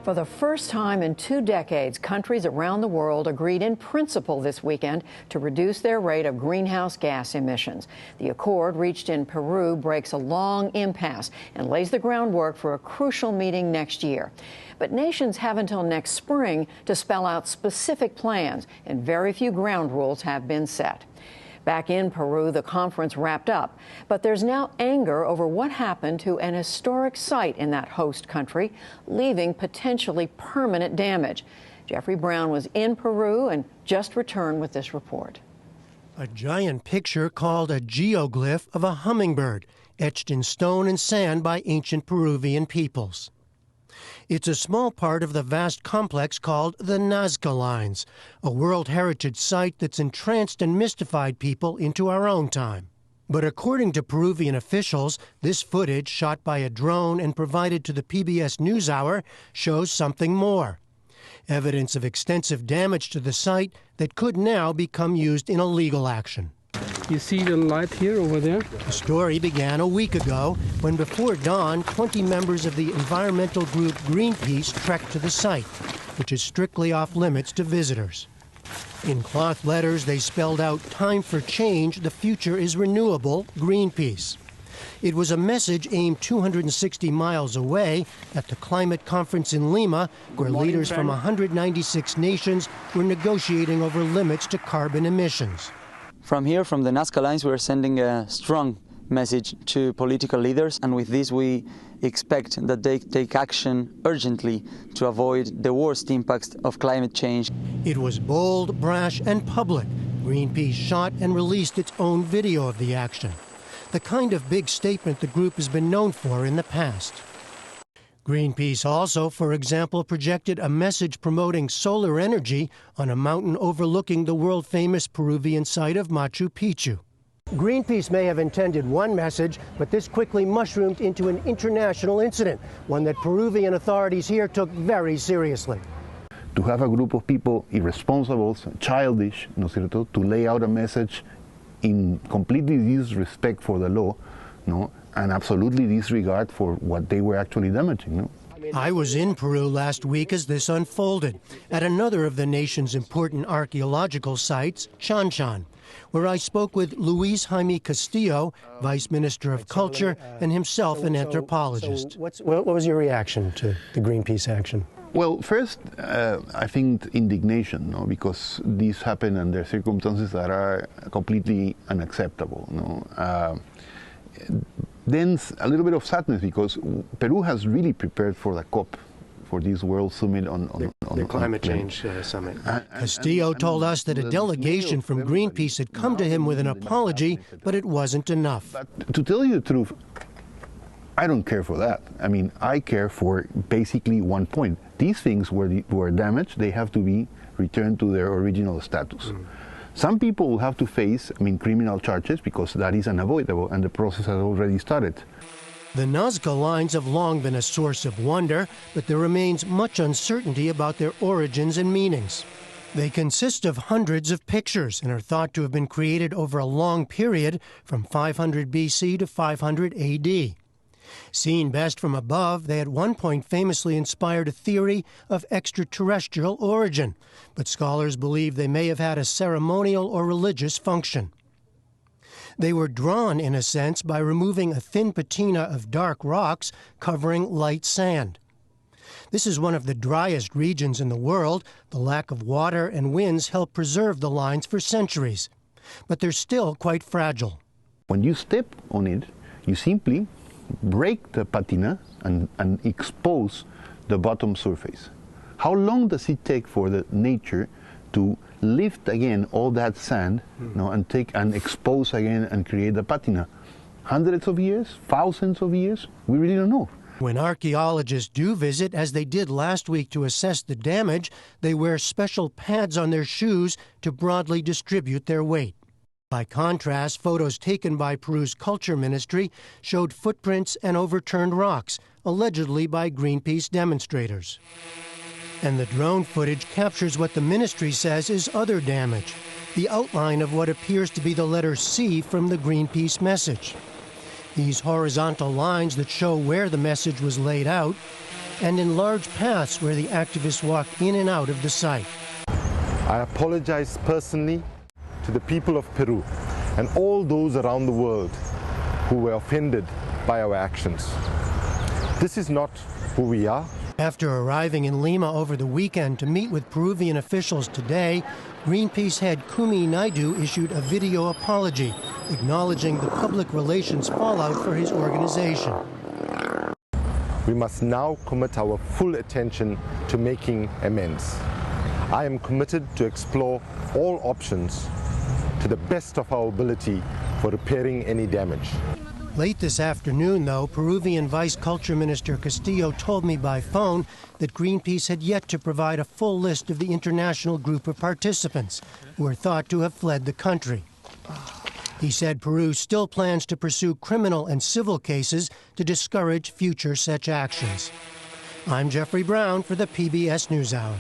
For the first time in 2 decades, countries around the world agreed in principle this weekend to reduce their rate of greenhouse gas emissions. The accord reached in Peru breaks a long impasse and lays the groundwork for a crucial meeting next year. But nations have until next spring to spell out specific plans, and very few ground rules have been set. Back in Peru, the conference wrapped up, but there's now anger over what happened to an historic site in that host country, leaving potentially permanent damage. Jeffrey Brown was in Peru and just returned with this report. A giant picture called a geoglyph of a hummingbird, etched in stone and sand by ancient Peruvian peoples. It's a small part of the vast complex called the Nazca Lines, a World Heritage Site that's entranced and mystified people into our own time. But according to Peruvian officials, this footage, shot by a drone and provided to the PBS NewsHour, shows something more. Evidence of extensive damage to the site that could now become used in a legal action. You see the light here over there? The story began a week ago when before dawn, 20 members of the environmental group Greenpeace trekked to the site, which is strictly off limits to visitors. In cloth letters, they spelled out, "Time for change, the future is renewable, Greenpeace." It was a message aimed 260 miles away at the climate conference in Lima, where leaders from 196 nations were negotiating over limits to carbon emissions. From here, from the Nazca Lines, we are sending a strong message to political leaders, and with this we expect that they take action urgently to avoid the worst impacts of climate change. It was bold, brash, and public. Greenpeace shot and released its own video of the action, the kind of big statement the group has been known for in the past. Greenpeace also, for example, projected a message promoting solar energy on a mountain overlooking the world-famous Peruvian site of Machu Picchu. Greenpeace may have intended one message, but this quickly mushroomed into an international incident, one that Peruvian authorities here took very seriously. To have a group of people, irresponsible, childish, ¿no es cierto?, to lay out a message in completely disrespect for the law, no, and absolutely disregard for what they were actually damaging. No? I was in Peru last week as this unfolded, at another of the nation's important archaeological sites, Chanchan, where I spoke with Luis Jaime Castillo, Vice Minister of Culture, and himself an anthropologist. What was your reaction to the Greenpeace action? Well, first, I think indignation, no? Because these happen under circumstances that are completely unacceptable. No? Then a little bit of sadness, because Peru has really prepared for the COP, for this World Summit on the climate change summit. Castillo told us that a delegation from Greenpeace had come to him with an apology, but it wasn't enough. But to tell you the truth, I don't care for that. I mean, I care for basically one point. These things were damaged. They have to be returned to their original status. Some people will have to face, criminal charges, because that is unavoidable, and the process has already started. The Nazca Lines have long been a source of wonder, but there remains much uncertainty about their origins and meanings. They consist of hundreds of pictures and are thought to have been created over a long period from 500 BC to 500 AD. Seen best from above, they at one point famously inspired a theory of extraterrestrial origin, but scholars believe they may have had a ceremonial or religious function. They were drawn, in a sense, by removing a thin patina of dark rocks covering light sand. This is one of the driest regions in the world. The lack of water and winds help preserve the lines for centuries, but they're still quite fragile. When you step on it, you simply break the patina and expose the bottom surface. How long does it take for the nature to lift again all that sand, and expose again and create the patina? Hundreds of years? Thousands of years? We really don't know. When archaeologists do visit, as they did last week to assess the damage, they wear special pads on their shoes to broadly distribute their weight. By contrast, photos taken by Peru's Culture Ministry showed footprints and overturned rocks, allegedly by Greenpeace demonstrators. And the drone footage captures what the ministry says is other damage, the outline of what appears to be the letter C from the Greenpeace message. These horizontal lines that show where the message was laid out and in large paths where the activists walked in and out of the site. I apologize personally to the people of Peru and all those around the world who were offended by our actions. This is not who we are. After arriving in Lima over the weekend to meet with Peruvian officials today, Greenpeace head Kumi Naidu issued a video apology, acknowledging the public relations fallout for his organization. We must now commit our full attention to making amends. I am committed to explore all options to the best of our ability for repairing any damage. Late this afternoon, though, Peruvian Vice Culture Minister Castillo told me by phone that Greenpeace had yet to provide a full list of the international group of participants who are thought to have fled the country. He said Peru still plans to pursue criminal and civil cases to discourage future such actions. I'm Jeffrey Brown for the PBS NewsHour.